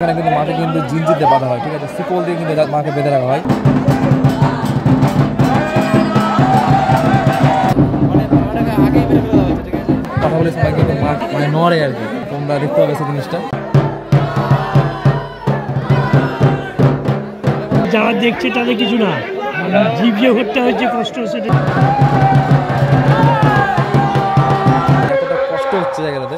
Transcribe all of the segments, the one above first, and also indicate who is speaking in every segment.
Speaker 1: এখানে কিন্তু মাকে কিন্তু জিনজিতে বাঁধা হয়, ঠিক আছে, শিকল দিয়ে কিন্তু মাকে বেঁধে রাখা হয়। কথা বলে সবাই কিন্তু মা মানে নড়ে আর কি, তোমরা দেখতে পাবে সেই জিনিসটা।
Speaker 2: যারা দেখছে তাদের কিছু না, জীব যে হত্যা হয়েছে কষ্ট সেটা
Speaker 1: কষ্ট হচ্ছে জায়গাটাতে।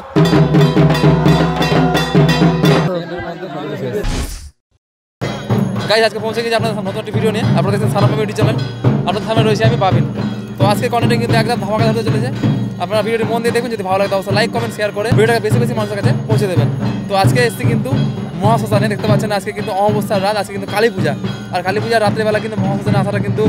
Speaker 1: গাইজ আজকে পৌঁছে গেছি আপনাদের নতুন একটি ভিডিও নিয়ে। আপনারা দেখছেন সালাম ইউটিউব চ্যানেল, আপনাদের সামনে রয়েছে আমি বাবিন। তো আজকে কন্টেন্টে কিন্তু একদম ধামাকা হতে চলেছে। আপনারা ভিডিওটি মন দিয়ে দেখুন, যদি ভালো লাগে অবশ্যই লাইক কমেন্ট শেয়ার করে ভিডিওটাকে বেশি বেশি মানুষের কাছে পৌঁছে দেবেন। তো আজকে এসেছি কিন্তু মহাশ্মশানে, দেখতে পাচ্ছেন আজকে কিন্তু অমাবস্যার রাত, আজকে কিন্তু কালী পূজা। আর কালী পূজার রাত্রেবেলা কিন্তু মহাশ্মশানে আসাটা কিন্তু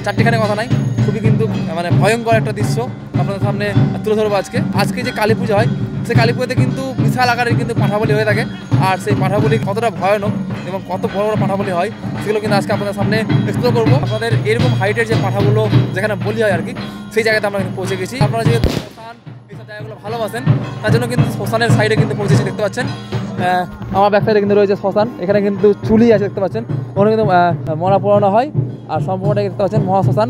Speaker 1: চারটিখানে কথা নাই, খুবই কিন্তু মানে ভয়ঙ্কর একটা দৃশ্য আপনাদের সামনে তুলে ধরবো। আজকে যে কালী পূজা হয়, সেই কালী পুজোতে কিন্তু বিশাল আকারের কিন্তু পাঁঠাবলি হয়ে থাকে। আর সেই পাঁঠাবলি কতটা ভয়ানক এবং কত বড় বড় পাঁঠাবলি হয় সেগুলো কিন্তু আজকে আপনাদের সামনে এক্সপ্লোর করবো। আপনাদের এরকম হাইটের যে পাঁঠাগুলো যেখানে বলি হয় আর কি, সেই জায়গাতে আমরা কিন্তু পৌঁছে গেছি। আপনারা যেহেতু শ্মশান এইসব জায়গাগুলো ভালোবাসেন, তার জন্য কিন্তু শ্মশানের সাইডে কিন্তু পৌঁছেছি। দেখতে পাচ্ছেন আমার ব্যাক সাইডে কিন্তু রয়েছে শ্মশান, এখানে কিন্তু চুলি আছে দেখতে পাচ্ছেন, ওখানে কিন্তু মরা পোড়ানো হয়। আর সম্পূর্ণটা দেখতে পাচ্ছেন মহাশ্মশান।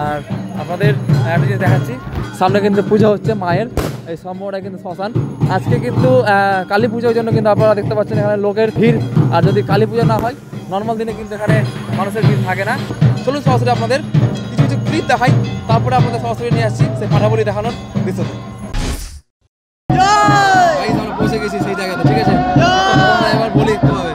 Speaker 1: আর আপনাদের একটা জিনিস দেখাচ্ছি, সামনে কিন্তু পুজো হচ্ছে মায়ের, এই সম্পূর্ণটা কিন্তু শ্মশান। আজকে কিন্তু কালী পুজোর জন্য কিন্তু আপনারা দেখতে পাচ্ছেন এখানে লোকের ভিড়। আর যদি কালী পুজো না হয়, নর্মাল দিনে কিন্তু এখানে মানুষের ভিড় থাকে না। চলুন সরাসরি আপনাদের কিছু কিছু ক্লিপ দেখাই, তারপরে আপনাদের সরাসরি নিয়ে আসছি সেই পাঁঠাবলি দেখানোর দৃশ্যতে। আমরা বসে গেছি সেই জায়গাতে, ঠিক আছে, এবার বলি একটু হবে।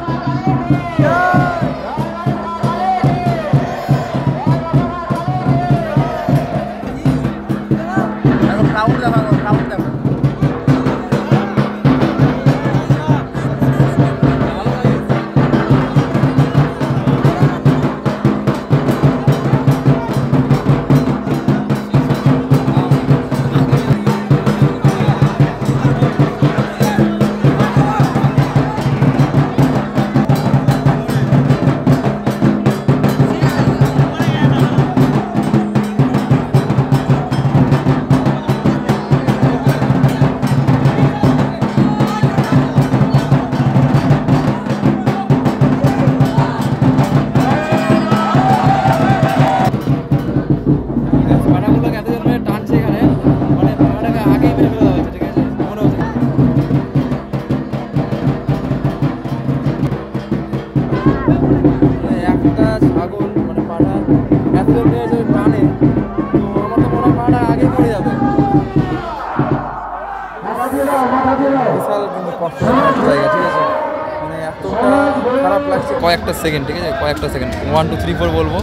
Speaker 1: কয়েকটা সেকেন্ড, ঠিক আছে, কয়েকটা সেকেন্ড, 1 2 3 4 বলবো,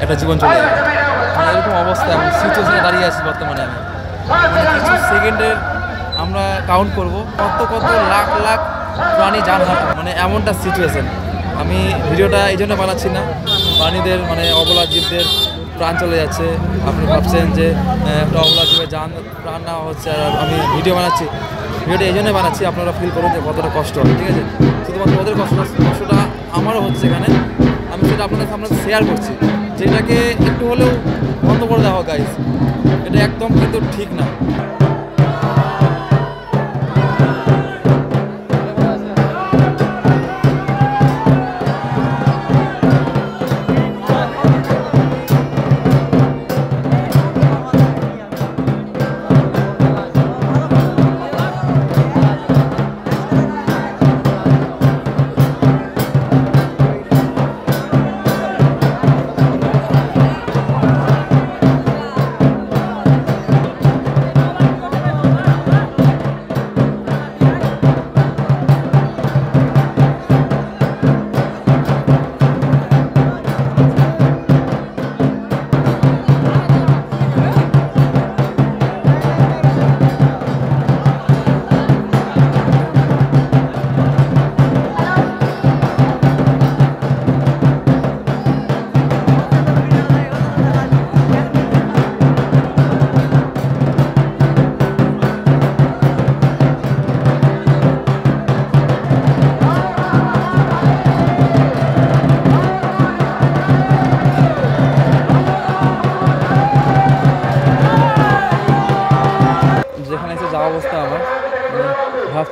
Speaker 1: একটা জীবন চলে যাবে। এরকম অবস্থা, এখন সিচুয়েশনে দাঁড়িয়ে আছি বর্তমানে আমি। কিছু সেকেন্ডের আমরা কাউন্ট করব কত কত লাখ লাখ প্রাণী জানহার, মানে এমনটা সিচুয়েশন। আমি ভিডিওটা এই জন্য বানাচ্ছি না, প্রাণীদের মানে অবলা জীবদের প্রাণ চলে যাচ্ছে। আপনি ভাবছেন যে একটা অবলা জীবের প্রাণ নেওয়া হচ্ছে, আর আমি ভিডিও বানাচ্ছি। ভিডিওটা এই জন্যই বানাচ্ছি, আপনারা ফিল করুন যে কতটা কষ্ট হয়, ঠিক আছে। শুধুমাত্র ওদের কষ্টটা আমারও হচ্ছে এখানে, আমি সেটা আপনাদের সামনে শেয়ার করছি। যেটাকে একটু হলেও বন্ধ করে দেওয়া হোক গাইস, এটা একদম কিন্তু ঠিক না।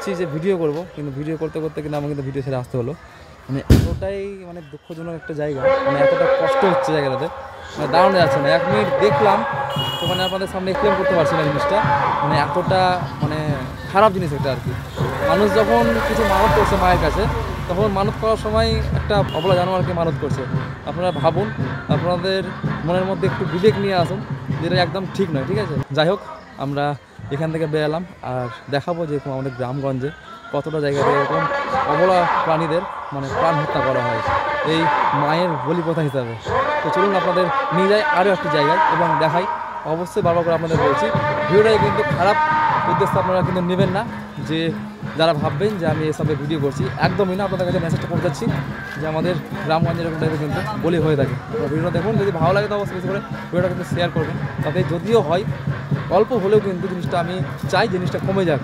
Speaker 1: ভাবছি যে ভিডিও করব, কিন্তু ভিডিও করতে করতে কিন্তু আমার কিন্তু ভিডিও ছেড়ে আসতে হলো। মানে এতটাই মানে দুঃখজনক একটা জায়গা, মানে এতটা কষ্ট হচ্ছে জায়গাটাতে, মানে দাঁড়ানো যাচ্ছে না। 1 মিনিট দেখলাম তো মানে আপনাদের সামনে এক্সপ্লেন করতে পারছি না জিনিসটা, মানে এতটা মানে খারাপ জিনিস এটা আর কি। মানুষ যখন কিছু মানত করছে মায়ের কাছে, তখন মানত করার সময় একটা অবলা জানোয়ারকে মানত করছে। আপনারা ভাবুন, আপনাদের মনের মধ্যে একটু বিবেক নিয়ে আসুন, যেটা একদম ঠিক নয়, ঠিক আছে। যাই হোক, আমরা এখান থেকে বেরালাম আর দেখাবো যে আমাদের গ্রামগঞ্জে কতটা জায়গাতে এরকম অবলা প্রাণীদের মানে প্রাণ হত্যা করা হয় এই মায়ের বলি প্রথা হিসাবে। তো চলুন আপনাদের নিয়ে যাই আরও একটি জায়গায় এবং দেখাই। অবশ্যই বারবার করে আপনাদের বলছি, ভিডিওটাই কিন্তু খারাপ উদ্দেশ্য আপনারা কিন্তু নেবেন না, যে যারা ভাববেন যে আমি এসবে ভিডিও করছি, একদমই না। আপনাদের কাছে মেসেজটা পৌঁছাচ্ছি যে আমাদের গ্রামগঞ্জের এরকম টাইপের কিন্তু বলি হয়ে থাকে। তো ভিডিওটা দেখুন, যদি ভালো লাগে তো অবশ্যই বেশি করে ভিডিওটা কিন্তু শেয়ার করবেন, তাতে যদিও হয় অল্প হলেও কিন্তু জিনিসটা আমি চাই জিনিসটা কমে যাক।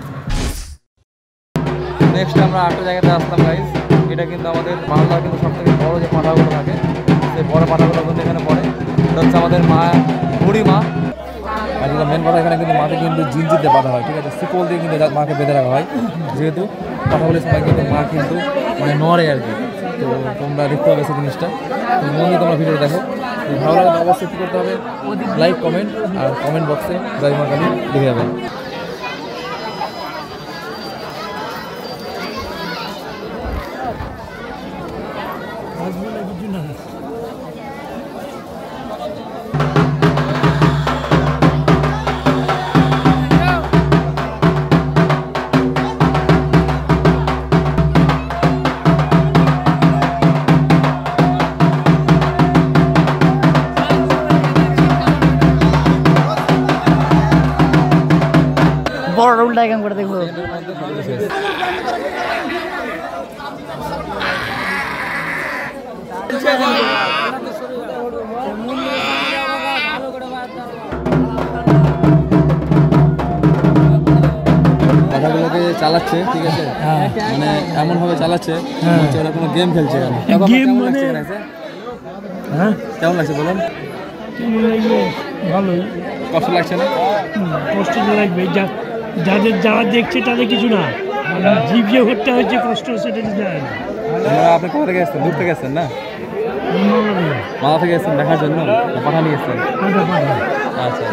Speaker 1: নেক্সট আমরা আরেকটা জায়গাতে আসলাম গাইজ। এটা কিন্তু আমাদের বাংলার কিন্তু সবথেকে বড় যে পাঠাগুলো থাকে, সেই বড় পাঠাগুলো কিন্তু এখানে পড়ে। এটা হচ্ছে আমাদের মা, বুড়ি মা। আর যেটা মেন কথা, এখানে কিন্তু মাকে কিন্তু জিনজির দিয়ে বাঁধা হয়, ঠিক আছে। শিকল দিয়ে কিন্তু মাকে বেঁধে রাখা হয়, যেহেতু পাঠাগুলির সময় কিন্তু মা কিন্তু মানে নড়ে আর কি। তো তোমরা দেখতে হবে সেই জিনিসটা, মন দিয়ে তোমরা ভিডিওটা দেখো। ভালো লাগে তো অবশ্যই কী করতে হবে, লাইক, কমেন্ট, আর কমেন্ট বক্সে জয় মা কালী লিখে যাবেন।
Speaker 2: কিছু না।
Speaker 3: বড় উল্টা কাম করে দেখবো।
Speaker 1: পাঠাগুলোকে চালাচ্ছে, ঠিক আছে, মানে এমনভাবে চালাচ্ছে ওরা কোনো গেম খেলছে।
Speaker 2: গেম মানে হ্যাঁ,
Speaker 1: কেমন লাগছে বলুন?
Speaker 2: কেমন লাগবে? ভালোই।
Speaker 1: কষ্ট লাগছে না?
Speaker 2: কষ্ট তো লাগবে, যারা দেখছে তাদের কিছু না, জীব যে হত্যা হচ্ছে কষ্ট সেটা তো যায় না।
Speaker 1: আপনি কোথা থেকে এসছেন? দূর থেকে এসছেন না? মাথা থেকে এসছেন দেখার জন্য, পাঠা নিয়ে এসছেন? আচ্ছা,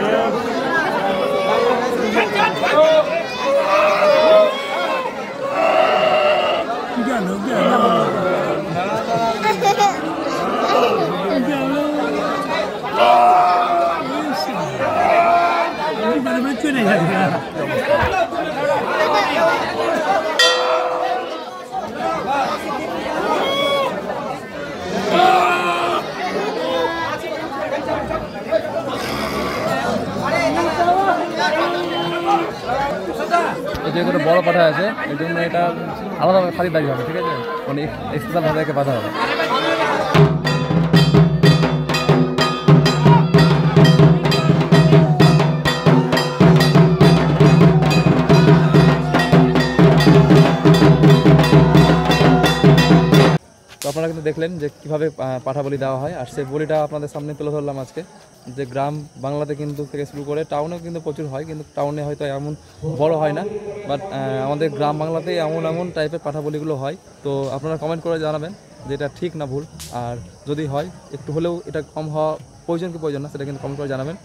Speaker 1: যেহেতু বড় পাঠা আছে, এই জন্য এটা আলাদাভাবে খারিদারি হবে, ঠিক আছে, মানে স্পেশাল ভাবে বাঁধা হবে। তো আপনারা কিন্তু দেখলেন যে কীভাবে পাঠা বলি দেওয়া হয়, আর সেই বলিটা আপনাদের সামনে তুলে ধরলাম আজকে। যে গ্রাম বাংলাতে কিন্তু থেকে শুরু করে টাউনেও কিন্তু প্রচুর হয়, কিন্তু টাউনে হয়তো এমন বড় হয় না, বাট আমাদের গ্রাম বাংলাতেই এমন টাইপের পাঠা বলিগুলো হয়। তো আপনারা কমেন্ট করে জানাবেন যে এটা ঠিক না ভুল, আর যদি হয় একটু হলেও এটা কম হওয়া প্রয়োজন কি প্রয়োজন না, সেটা কিন্তু কমেন্ট করে জানাবেন।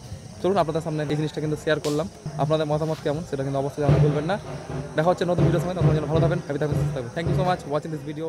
Speaker 1: চলুন আপনাদের সামনে এই জিনিসটা কিন্তু শেয়ার করলাম। আপনাদের মতামত কেমন সেটা কিন্তু অবশ্যই জানাতে ভুলবেন না। দেখা হচ্ছে নতুন ভিডিওর সময়, তখন যেন ভালো থাকবেন, হ্যাপি থাকবেন, সুস্থ থাকবেন। Thank you so much watching this video.